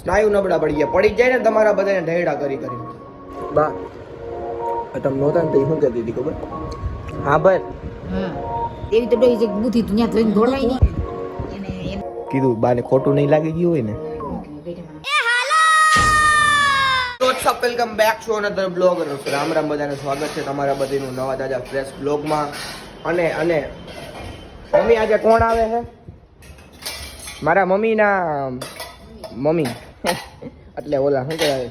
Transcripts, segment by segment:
સ્નાયુ નબળા પડી ગયા. પડી જાય ને તમારા બધાને ઢેડા કરી બા તમે નહોતા ને તો શું કહેતી હતી ખબર? હા ભાઈ હા એવી તો ડોઈ જે બુદ્ધિ તું ત્યાં જોઈને દોડવાય નહીં એને કીધું બાને ખોટું નહીં લાગી ગયું હોય ને. Welcome back to another blog. Ram Ram બધાને સ્વાગત છે તમારા બધાનું નવા તાજા ફ્રેશ બ્લોગમાં. અને મમ્મી આજે કોણ આવે છે? મારા મમ્મીના મમ્મી એટલે ઓલા શું કહેવાય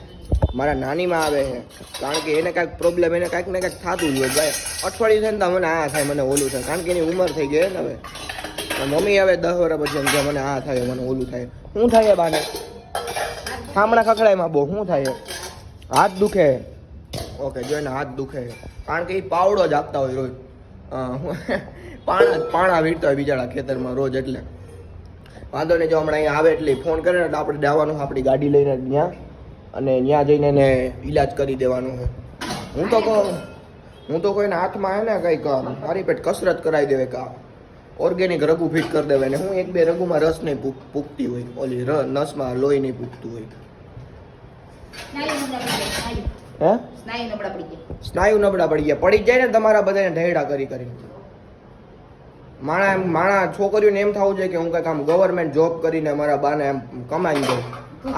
મારા નાનીમાં આવે છે. કારણ કે એને કાંઈક પ્રોબ્લેમ એને કાંઈક ને કાંઈક થતું જ હોય ભાઈ. અઠવાડિયું થાય ને તો મને આ થાય મને ઓલું થાય. કારણ કે એની ઉંમર થઈ ગઈ ને હવે. મમ્મી હવે 10 વર્ષ પછી એમ કે મને આ થાય મને ઓલું થાય. શું થાય બાને? થામણા ખખડાયમાં બહુ શું થાય? હાથ દુખે. ઓકે જો એને હાથ દુખે કારણ કે એ પાવડો જ આપતા હોય રોજ. પાણા વીટતા હોય બિચારા ખેતરમાં રોજ. એટલે વાંધો નહીં, જો હમણાં અહીંયા આવે એટલે ફોન કરે ને એટલે આપણે જવાનું આપણી ગાડી લઈને ત્યાં અને ત્યાં જઈને એને ઈલાજ કરી દેવાનું છે. હું તો કોઈના હાથમાં હે ને કંઈક મારી પેટ કસરત કરાવી દેવાય કા ઓર્ગેનિક રગુ ફિટ કરી દેવાય ને હું એક બે રગુમાં રસ નહીં પૂગતી હોય, ઓલી નસમાં લોહી નહીં પૂગતું હોય. હે સ્નાયુ નબળા પડી ગયા. પડી જાય ને તમારા બધાને ઢેડા કરી માણા છોકરીઓને એમ થવું જોઈએ કે હું કંઈક આમ ગવર્મેન્ટ જોબ કરીને મારા બાને એમ કમાઈ દઉં.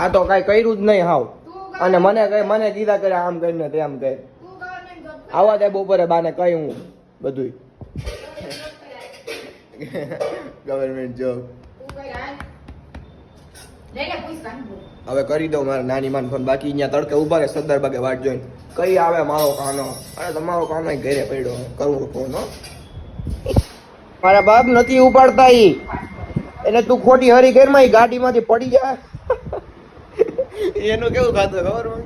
આ તો કાંઈ કર્યું જ નહીં હાવ. અને મને કીધા કરે આમ કરીને તેમ કહે. આવા દે બપોરે બાને કહી હું બધું ગવર્મેન્ટ જોબ હવે કરી દઉં મારા નાની માન ફોન. બાકી અહીંયા તડકે ઉભા રહે સરદાર બાગે વાટ જોઈને કઈ આવે મારો કાનો. અરે તમારો કાનો ઘરે પડ્યો કરવું ફોન. મારા બાપ નથી ઉપાડતા એને તું ખોટી હરી ઘરમાં ગાડીમાંથી પડી જાય. એનું કેવું ખાતું ખબર હોય?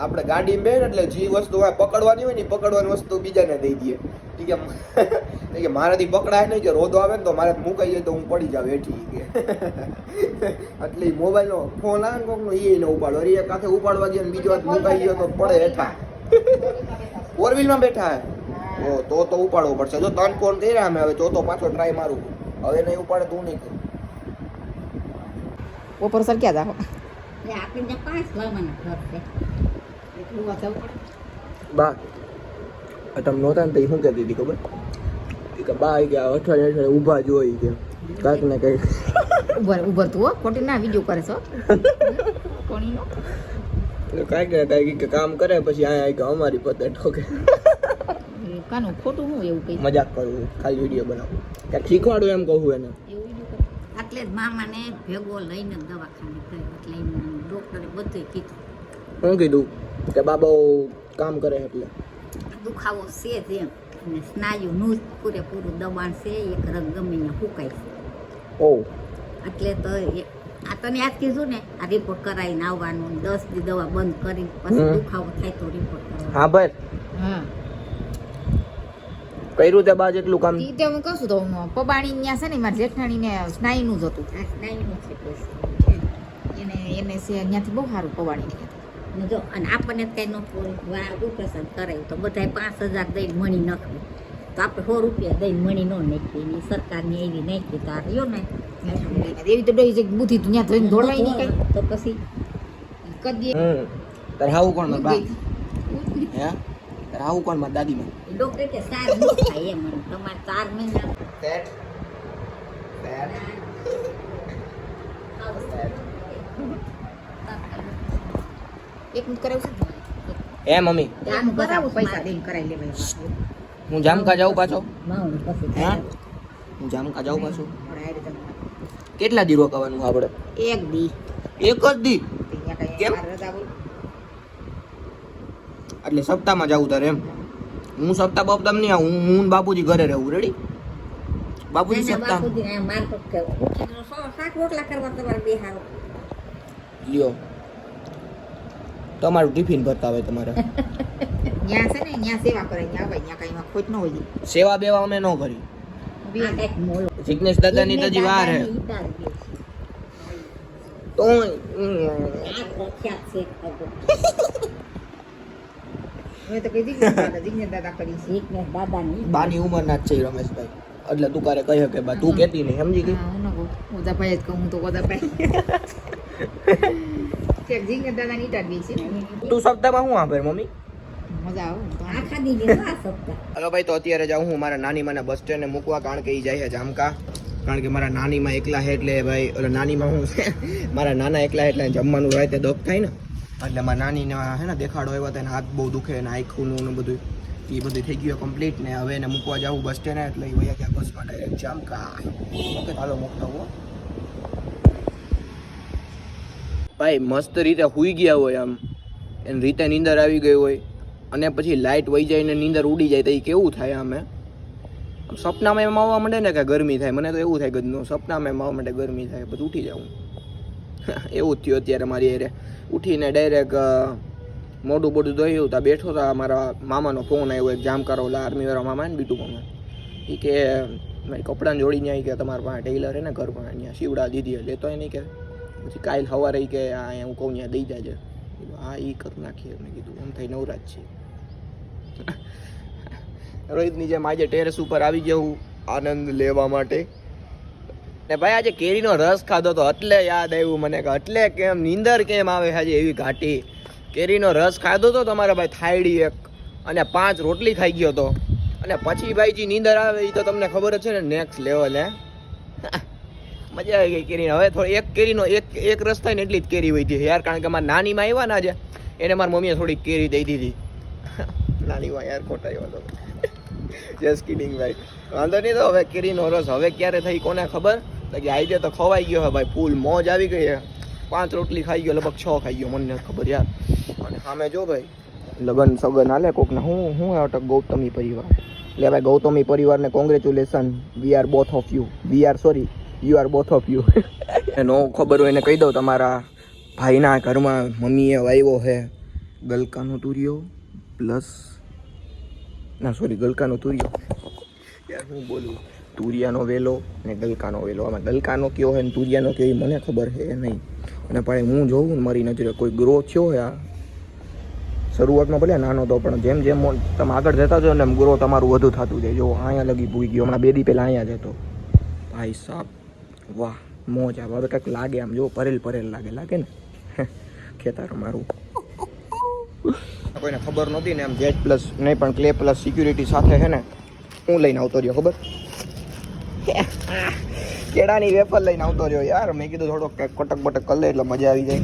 આપણે ગાડીમાં બેન એટલે જે વસ્તુ હોય પકડવાની હોય ને પકડવાની વસ્તુ બીજાને દઈ દઈએ. કે મારાથી પકડાય નહીં કે રોદો આવે ને તો મારે મુકાઈ જાય તો હું પડી જાવ એઠી કે. એટલે મોબાઈલનો ફોન આવે ને કોકનો એ ન ઉપાડો. અરે એક હાથે ઉપાડવા ગયો ને બીજો હાથ મુકાઈ ગયો તો પડે હેઠા. 4 વ્હીલમાં બેઠા હે તો ઉપાડવો પડશે. જો 3 ફોન કર્યા અમે હવે ચોથો પાછો ટ્રાય મારું. હવે નહીં ઉપાડે તું નહીં કર. ઉપર સર ક્યાં જાવ બા તમે નહોતા ને તો શું કહેતી હતી ખબર? કે બા કે અઠવાડિયે ઊભા જ હોય કે કાંઈક ને કંઈક ઉભર તું ખોટી ના વિડીયો કરે છો કોણીનો કાંઈક ને કાંઈક કે કામ કરે પછી અહીંયા કે અમારી પતે ઠોકે. કાનું ખોટું હું એવું કઈ મજાક કરું ખાલી વિડીયો બનાવું ક્યાંક શીખવાડું એમ કહું એને. એટલે જ મામાને ભેગો લઈને દવાખાને ગયો. એટલે ડોક્ટરે બધું કીધું. શું કીધું? કે બાબા કામ કરે એટલે દુખાવો છે જ એમ અને સ્નાયુનું જ પૂરેપૂરું દબાણ છે. એક રગ ગમીને ફૂંકાય છે. ઓ એટલે તો આ તને યાદ કીધું ને આ રિપોર્ટ કરાવીને આવવાનું 10 દી દવા બંધ કરી પછી દુખાવો થાય તો રિપોર્ટ કરાવવાનો. હા ભાઈ હા કર્યું તે બાજ એટલું કામ. ઈ તો હું કહું છું તો પબાણી ન્યા છે ને મારા જેઠાણીને સ્નાયુનું જ હતું. આ સ્નાયુનું છે એને છે ત્યાંથી બહુ સારું પબાણી. જો અને આપણને કઈ ન ઓપરેશન કરાયું તો બધા 5000 દઈને મણી નાખવી તો આપણે 100 રૂપિયા દઈને મણી ન નાખી એની સરકારની એવી નાખી તો આ રહ્યો ને એવી તો ડોઈ જે બુદ્ધિ તું ત્યાં જોઈને દોડવાય નહીં કઈ તો પછી કદી તારે હાવું કોણ માર બા? હે તારે હાવું કોણ માર દાદી માં? ડોક્ટર કે 4 ન થાય એમ તમારે 4 મહિના એક મિનિટ કરાવું છે હે મમ્મી આનું કરાવું પૈસા દઈને કરાવી લેવાય. હું જામકા જાઉં પાછો? માઉન પછી હા હું જામકા જાઉં પાછો. કેટલા દી રોકાવાનું આપણે? એક દી એક જ દી? કેમ? એટલે સપ્તાહમાં જાવું તારે એમ? હું સપ્તાહ બપ્તાહ નહીં આવું. હું બાપુજી ઘરે રહું. રેડી? બાપુજી સપ્તાહ માર પર શાક રોટલા કરવા તમારે બે હારો લ્યો તમારું ટિફિન ભરતા હોય તમારે. ત્યાં છે ને ત્યાં સેવા કરે ત્યાં ભાઈ ત્યાં કઈ ખોટ ન હોય. સેવા બેવા અમે ન કરી. જિગ્નેશ દાદાની તો હજી વાર હે તો મેં તો કઈ દીકરી દાદા કરી છે દાદાની બાની ઉંમરના જ છે રમેશભાઈ. એટલે તું કારે કહી શકે બા તું કહેતી નહીં સમજી ગઈ. હું તો ભાઈ જ કહું તો બધા ભાઈ ચેક જીંગર દાદાની ઈટાટ બી છે ને તું સપ્તાહમાં શું આપે મમ્મી? મજા આવે આખા દીદી આ સપ્તાહ હલો ભાઈ, તો અત્યારે જાઉં હું મારા નાની માને બસ સ્ટેન્ડે મૂકવા, કારણ કે એ જાય છે જામકા. કારણ કે મારા નાનીમાં એકલા છે એટલે ભાઈ, એટલે નાનીમાં હું છે મારા નાના એકલા એટલે જમવાનું રાતે દોખ થાય ને, એટલે મારા નાનીને હે ને દેખાડો આવ્યો તેને હાથ બહુ દુખે ને આખું ને બધું, એ બધું થઈ ગયું કમ્પ્લીટ ને હવે એને મૂકવા જાવું બસ સ્ટેન્ડે, એટલે એ વયા ગયા બસમાં ડાયરેક્ટ જામકા. ઓકે ચાલો મૂકતો હો ભાઈ. મસ્ત રીતે હુઈ ગયા હોય આમ, એને રીતે નીંદર આવી ગઈ હોય અને પછી લાઇટ વહી જાય ને નીંદર ઉડી જાય તો એ કેવું થાય? આમે સપનામાં એમ આવવા માંડે ને કે ગરમી થાય, મને તો એવું થાય ગદનું સપનામાં એમ આવવા માંડે ગરમી થાય, પછી ઉઠી જાઉં. એવું જ થયું અત્યારે મારી એરે. ઉઠીને ડાયરેક્ટ મોઢું બોઢું ધોયું ત્યાં બેઠો હતા, મારા મામાનો ફોન આવ્યો, એક જામકારો ઓલા આર્મીવાળા મામા ને બીટુ મામા. એ કે મારી કપડાં જોડીને આવી કે તમારા પાસે ટેલર હે ને ઘર પાસે અહીંયા શીવડા દીધી લેતો હોય નહીં કે પછી કાલ સવારે કે આ હું કહું ત્યાં દઈ જાજે. હા એ કરી નાખીએ. મેં કીધું આમ થઈ નવરાજ છે. રોહિતની જેમ આજે ટેરેસ ઉપર આવી ગયો હું આનંદ લેવા માટે. ને ભાઈ આજે કેરીનો રસ ખાધો તો એટલે યાદ આવ્યું મને કે એટલે કેમ નીંદર કેમ આવે આજે એવી ઘાટી. કેરીનો રસ ખાધો તો તમારા ભાઈ થાળી એક અને 5 રોટલી ખાઈ ગયો તો, અને પછી ભાઈ જે નીંદર આવે એ તો તમને ખબર જ છે ને નેક્સ્ટ લેવલ. હે મજા આવી ગઈ કેરી. હવે થોડી એક કેરીનો એક રસ થાય ને એટલી જ કેરી વહી હતી યાર, કારણ કે મારા નાનીમાં આવ્યા ને આજે એને મારી મમ્મીએ થોડીક કેરી દઈ દીધી. નાનીમાં યાર ખોટા આવ્યો તો. જસ્ટ કિડિંગ ભાઈ, વાંધો નહીં. તો હવે કેરીનો રસ હવે ક્યારે થઈ કોને ખબર, તો કે આજે તો ખવાઈ ગયો હે ભાઈ, ફૂલ મોજ આવી ગઈ હે. 5 રોટલી ખાઈ ગયો, લગભગ 6 ખાઈ ગયો, મને ખબર યાર. અને સામે જો ભાઈ લગન સગન હાલે કોકના. હું અટક ગૌતમી પરિવાર. એટલે ભાઈ ગૌતમી પરિવારને congratulation. We are both of you. You are both of you. નો ખબર હોય એને કહી દઉં, તમારા ભાઈના ઘરમાં મમ્મીએ વાવ્યો છે ગલકાનો તુરિયો પ્લસ ગલકાનો તુરિયો યાર હું બોલું, તુરિયાનો વેલો ને ગલકાનો વેલો. આમાં ગલકાનો કયો હોય ને તુરિયાનો કયો એ મને ખબર છે નહીં. અને પાછી હું જોઉં ને મારી નજરે કોઈ ગ્રો થયો હોય આ શરૂઆતમાં ભલે નાનો તો, પણ જેમ જેમ તમે આગળ જતા જાઓ ને એમ ગ્રો તમારું વધુ થતું જાય. જો અહીંયા લગી પૂઈ ગયો, હમણાં 2 દી પહેલાં અહીંયા જતો. ભાઈ સાહેબ વાહ મોજ આવે. હવે કંઈક લાગે આમ, જો પરેલ લાગે ને ખેતર મારું. કોઈને ખબર નહોતી ને એમ જેટ પ્લસ નહીં પણ ક્લે પ્લસ સિક્યુરિટી સાથે છે ને હું લઈને આવતો રહ્યો. ખબર કેળાની વેફર લઈને આવતો રહ્યો યાર. મેં કીધું થોડોક કંઈક કટક બટક કરી લે એટલે મજા આવી જાય.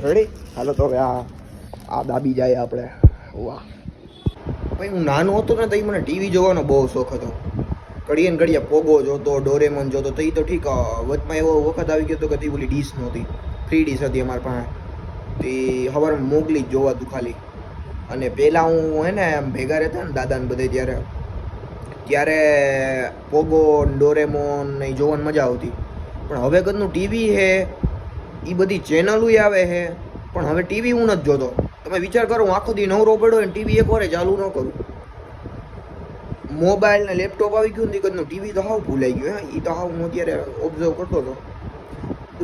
રેડી હાલો તો હવે આ દાબી જાય આપણે. વાહ ભાઈ, હું નાનો હતો ને તો મને ટીવી જોવાનો બહુ શોખ હતો. ઘડીએ ને ઘડીએ પોગો જોતો, ડોરેમોન જોતો. તો એ તો ઠીક, વચમાં એવો વખત આવી ગયો હતો કે ઓલી ડીશ નહોતી, 3 ડીશ હતી અમારી પાસે. તે સવારમાં મોકલી જ જોવાતું ખાલી. અને પહેલાં હું હે ને ભેગા રહેતા ને દાદાને બધે ત્યારે પોગો ડોરેમોન ને જોવાની મજા આવતી. પણ હવે કદનું ટીવી છે, એ બધી ચેનલો આવે છે, પણ હવે ટીવી હું નથી જોતો. તમે વિચાર કરો, હું આખો દી નવરો પડ્યો ને ટીવી એક વાર ચાલુ ન કરું. મોબાઈલ ને લેપટોપ આવી ગયું ને કદનું ટીવી તો હાવ ભૂલાઈ ગયું. હે એ તો હાવ હું અત્યારે ઓબ્ઝર્વ કરતો હતો,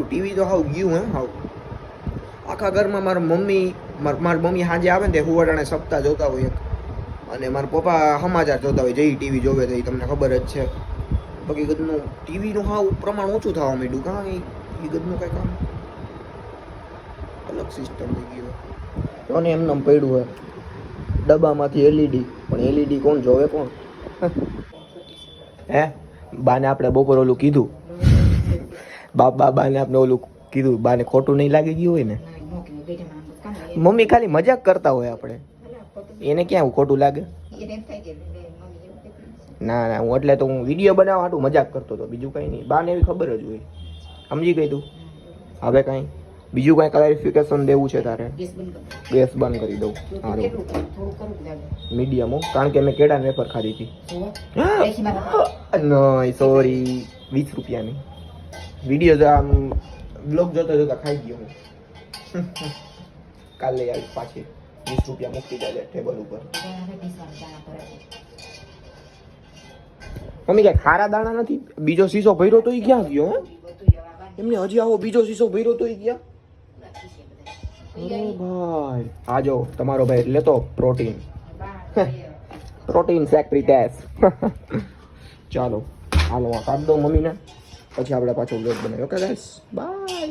ટીવી તો હાવ ગયું. હે હાવ આખા ઘરમાં મારી મમ્મી સાંજે આવે ને તે હુવાડાને સપ્તાહ જોતા હોય એક, અને મારા પપ્પા સમાચાર જોતા હોય. જઈ ટીવી જોવે તો એ તમને ખબર જ છે. બાકી ગદનું ટીવીનું હાવ પ્રમાણ ઓછું થવા માંડ્યું. કાં એ ગદનું કંઈ કામ અલગ સિસ્ટમ થઈ ગયું. જોને એમને પડ્યું હોય ડબ્બામાંથી LED, પણ LED કોણ જોવે કોણ? હે બાને આપણે બપોર ઓલું કીધું, બાને આપણે ઓલું કીધું, બાને ખોટું નહીં લાગી ગયું હોય ને. મમ્મી ખાલી મજાક કરતા હોય, આપણે એને ક્યાં ખોટું લાગે? ના હું એટલે તો હું વિડીયો બનાવવા હાટું મજાક કરતો હતો, બીજું કંઈ નહીં. બાને એવી ખબર જ હોય. સમજી ગઈ તું? હવે કાંઈ બીજું કાંઈ ક્લેરિફિકેશન દેવું છે તારે? ગેસ બંધ કરી દઉં. સારું મીડિયમ હો, કારણ કે મેં કેળાની વેફર ખાધી હતી. નહીં સોરી, 20 રૂપિયાની. વિડીયો આમ બ્લોગ જોતા જોતા ખાઈ ગયો હું. કાલે આવી પાછી 20 રૂપિયા મૂકી જાય ટેબલ ઉપર. મમ્મી ક્યાં ખારા દાણા નથી? બીજો શીશો ભર્યો તો એ ક્યાં ગયો? એમને હજી આવો બીજો શીશો ભર્યો તો એ ક્યાં? અરે ભાઈ આ જો તમારો ભાઈ લેતો પ્રોટીન સેક્રિટેસ. ચાલો હાલો કાઢ દો મમ્મીને. પછી આપણે પાછો બ્લોગ બનાવ્યો. Okay guys, bye.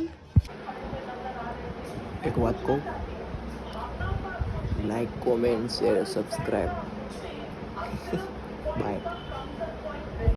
એક વાત કહું, લાઈક, કોમેન્ટ, શેર, સબસ્ક્રાઈબ